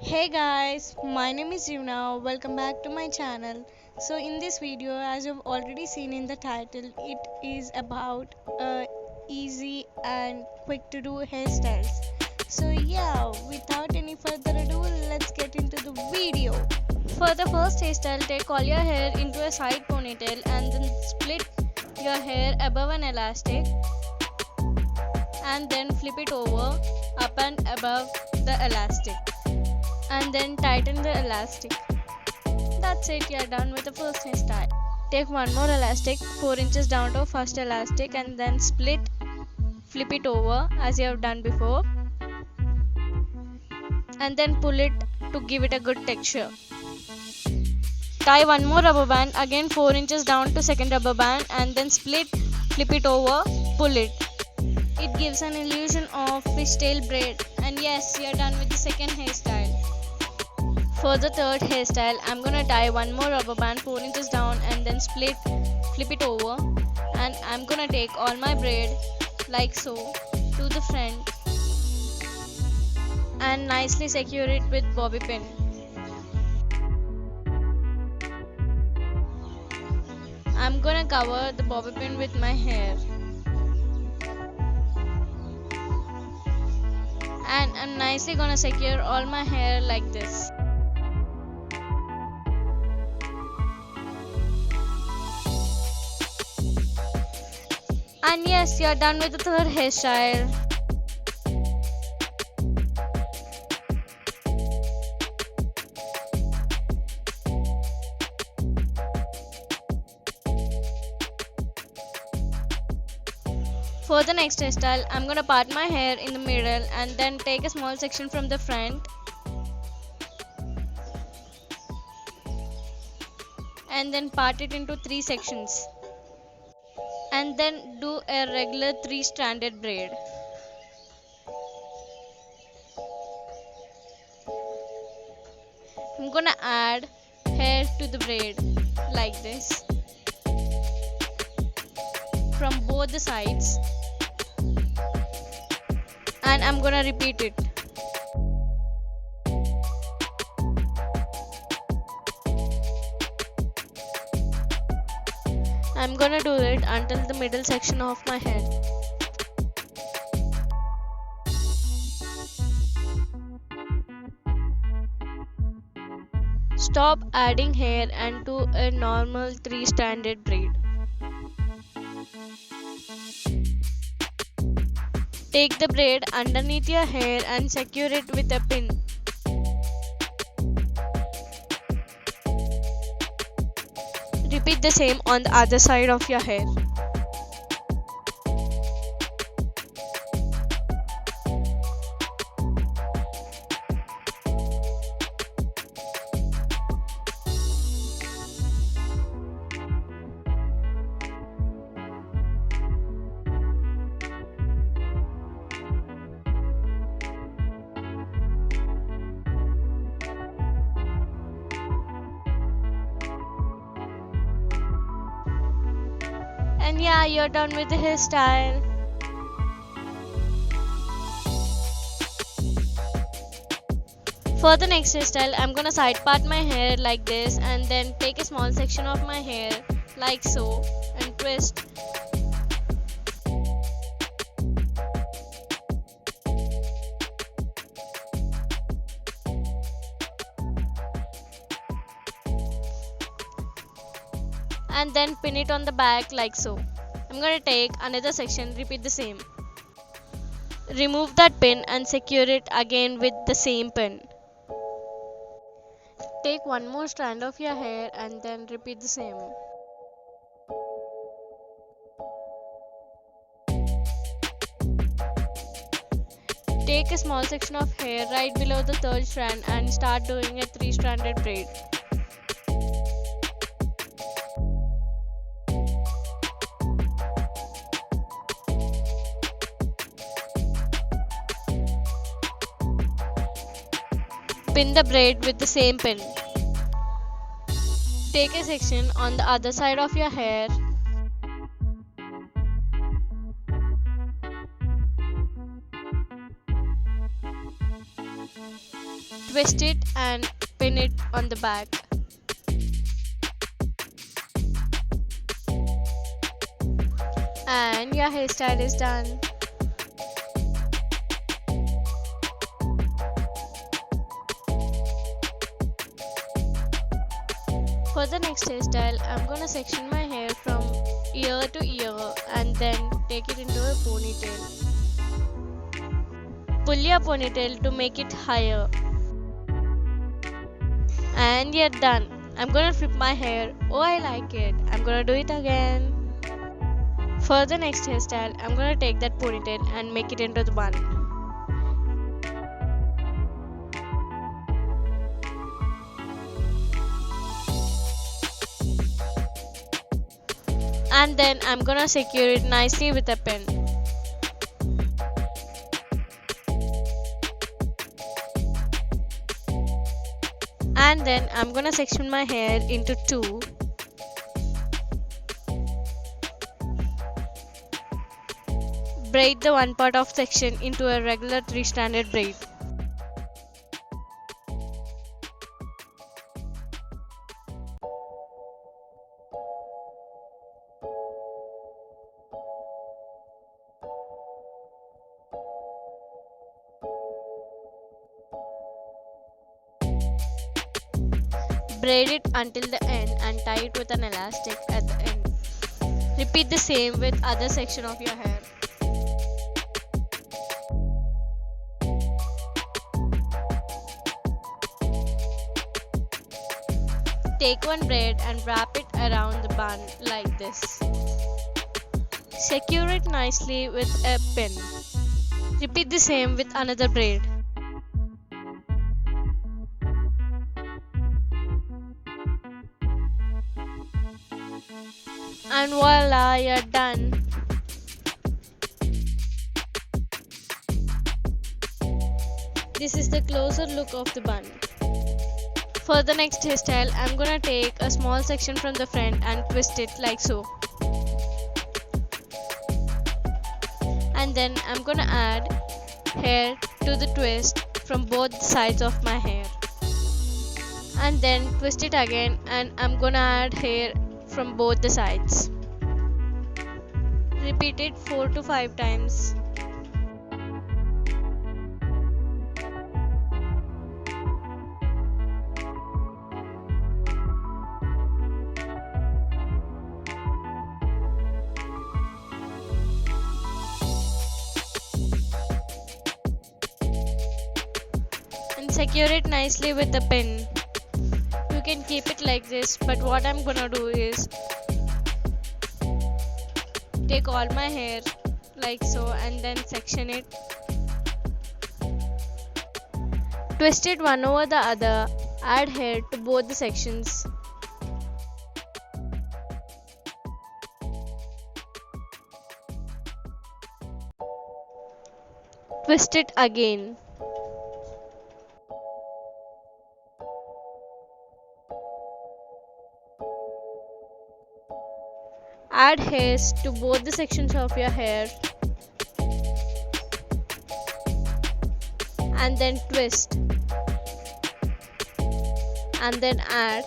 Hey guys, my name is Yuna. Welcome back to my channel. So in this video, as you've already seen in the title, it is about easy and quick to do hairstyles. So yeah, without any further ado, let's get into the video. For the first hairstyle, take all your hair into a side ponytail and then split your hair above an elastic and then flip it over up and above the elastic and then tighten the elastic. That's it, you're done with the first hairstyle. Take one more elastic 4 inches down to first elastic and then flip it over as you have done before and then pull it to give it a good texture. Tie one more rubber band again 4 inches down to second rubber band and then flip it over, pull it. It gives an illusion of fishtail braid, and yes, you're done with the second hairstyle. For the third hairstyle, I'm gonna tie one more rubber band 4 inches down and then flip it over, and I'm gonna take all my braid like so to the front and nicely secure it with bobby pin. I'm gonna cover the bobby pin with my hair. And I'm nicely gonna secure all my hair like this. And yes, you're done with the third hairstyle. For the next hairstyle, I'm gonna part my hair in the middle and then take a small section from the front and then part it into 3 sections and then do a regular 3-stranded braid. I'm gonna add hair to the braid like this from both the sides, and I'm gonna repeat it. I'm gonna do it until the middle section of my head. Stop adding hair and do a normal 3-stranded braid. Take the braid underneath your hair and secure it with a pin. Repeat the same on the other side of your hair. And yeah, you're done with the hairstyle. For the next hairstyle, I'm gonna side part my hair like this and then take a small section of my hair like so and twist. And then pin it on the back like so. I'm gonna take another section, repeat the same. Remove that pin and secure it again with the same pin. Take one more strand of your hair and then repeat the same. Take a small section of hair right below the third strand and start doing a 3-stranded braid. Pin the braid with the same pin. Take a section on the other side of your hair Twist it and pin it on the back. And your hairstyle is done. For the next hairstyle, I'm gonna section my hair from ear to ear and then take it into a ponytail. Pull your ponytail to make it higher. And you're done. I'm gonna flip my hair. Oh, I like it. I'm gonna do it again. For the next hairstyle, I'm gonna take that ponytail and make it into the bun. And then I'm gonna secure it nicely with a pin. And then I'm gonna section my hair into two. Braid the one part of section into a regular three-stranded braid. Braid it until the end and tie it with an elastic at the end. Repeat the same with other section of your hair. Take one braid and wrap it around the bun like this. Secure it nicely with a pin. Repeat the same with another braid. And voila, you're done. This is the closer look of the bun. For the next hairstyle, I'm gonna take a small section from the front and twist it like so. And then I'm gonna add hair to the twist from both sides of my hair. And then twist it again and I'm gonna add hair from both the sides. Repeat it 4 to 5 times. And secure it nicely with a pin. You can keep it like this, but what I'm gonna do is take all my hair like so and then section it. Twist it one over the other. Add hair to both the sections. Twist it again. Add hairs to both the sections of your hair and then twist and then add,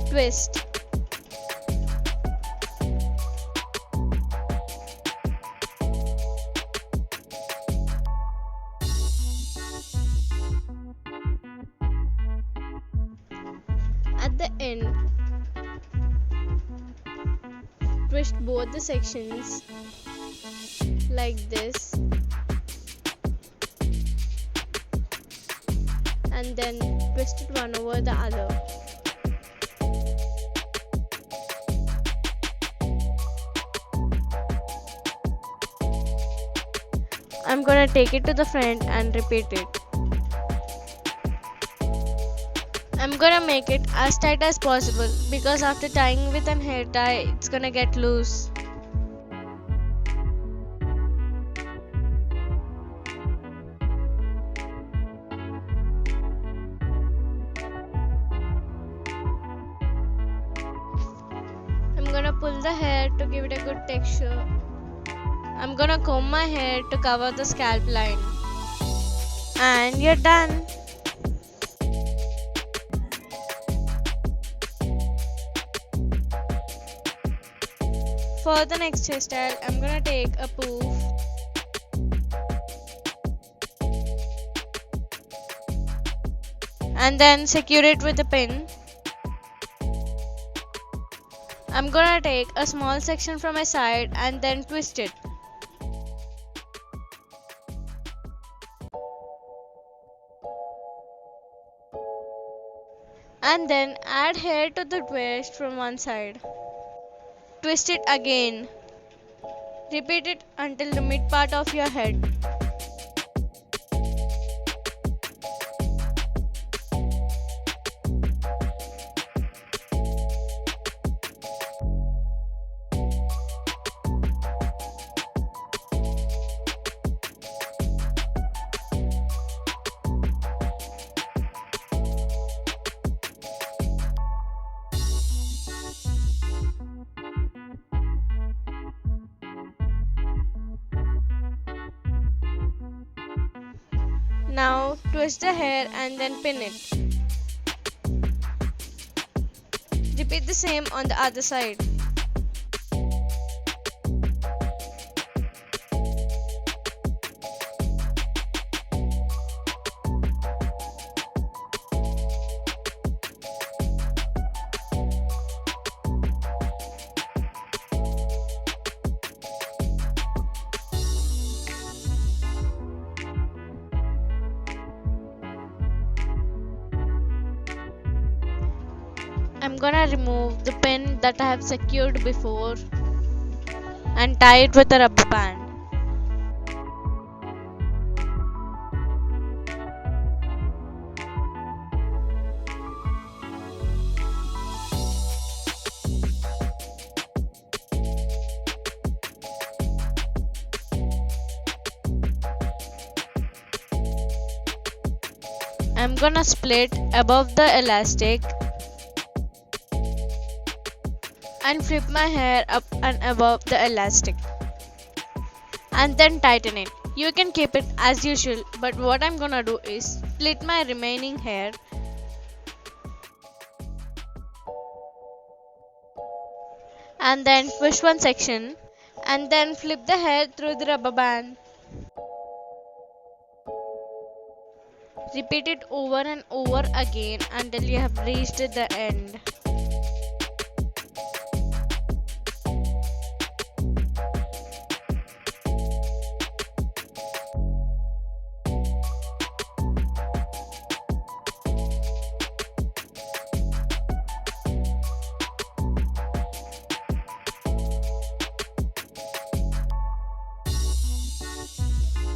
twist, at the end twist both the sections like this and then twist it one over the other. I'm gonna take it to the front and repeat it. I'm gonna make it as tight as possible because after tying with an hair tie, it's gonna get loose. I'm gonna pull the hair to give it a good texture I'm gonna comb my hair to cover the scalp line. And you're done. For the next hairstyle, I'm gonna take a poof and then secure it with a pin. I'm gonna take a small section from my side and then twist it. And then add hair to the twist from one side. Twist it again. Repeat it until the mid part of your head. Now twist the hair and then pin it. Repeat the same on the other side. I'm gonna remove the pin that I have secured before and tie it with a rubber band. I'm gonna split above the elastic and flip my hair up and above the elastic and then tighten it. You can keep it as usual, but what I'm gonna do is split my remaining hair and then twist one section and then flip the hair through the rubber band. Repeat it over and over again until you have reached the end.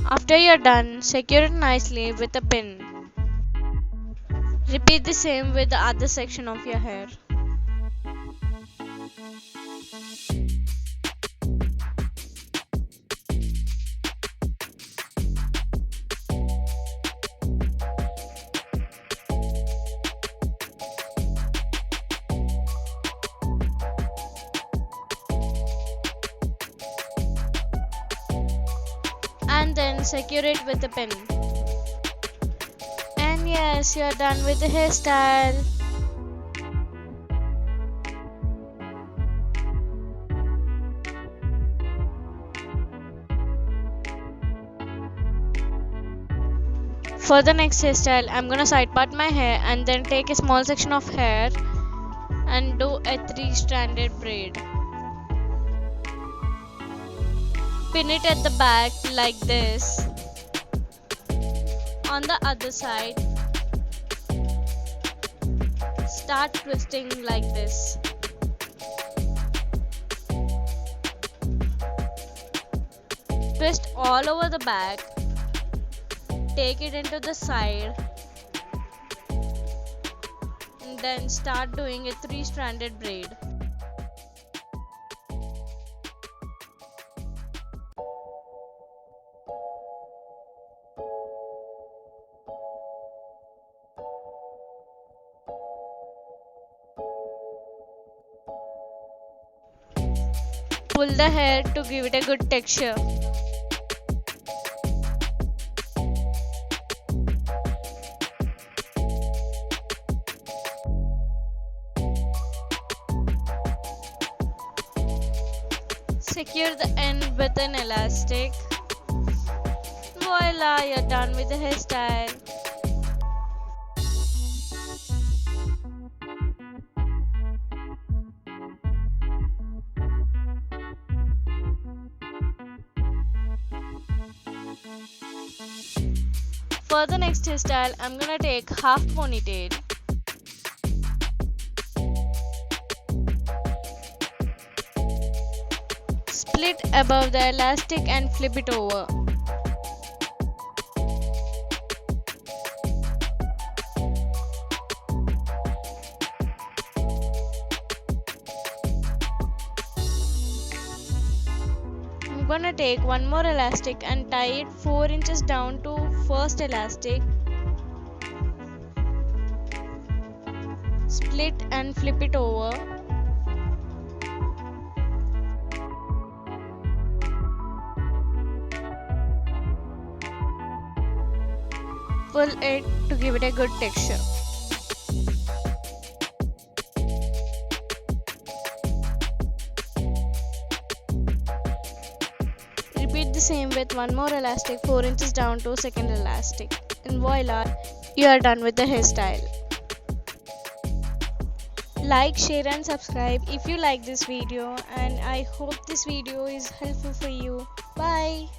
After you're done, secure it nicely with a pin. Repeat the same with the other section of your hair. And then secure it with a pin. And yes, you're done with the hairstyle. For the next hairstyle, I'm gonna side part my hair and then take a small section of hair and do a three-stranded braid. Pin it at the back like this. On the other side, start twisting like this. Twist all over the back. Take it into the side. And then start doing a three-stranded braid. Pull the hair to give it a good texture. Secure the end with an elastic. Voila, you're done with the hairstyle. For the next hairstyle, I'm gonna take half ponytail. Split above the elastic and flip it over. I'm gonna take one more elastic and tie it 4 inches down to first elastic. Split and flip it over. Pull it to give it a good texture. Repeat the same with one more elastic 4 inches down to second elastic. And voila, you are done with the hairstyle. Like, share and subscribe if you like this video, and I hope this video is helpful for you. Bye.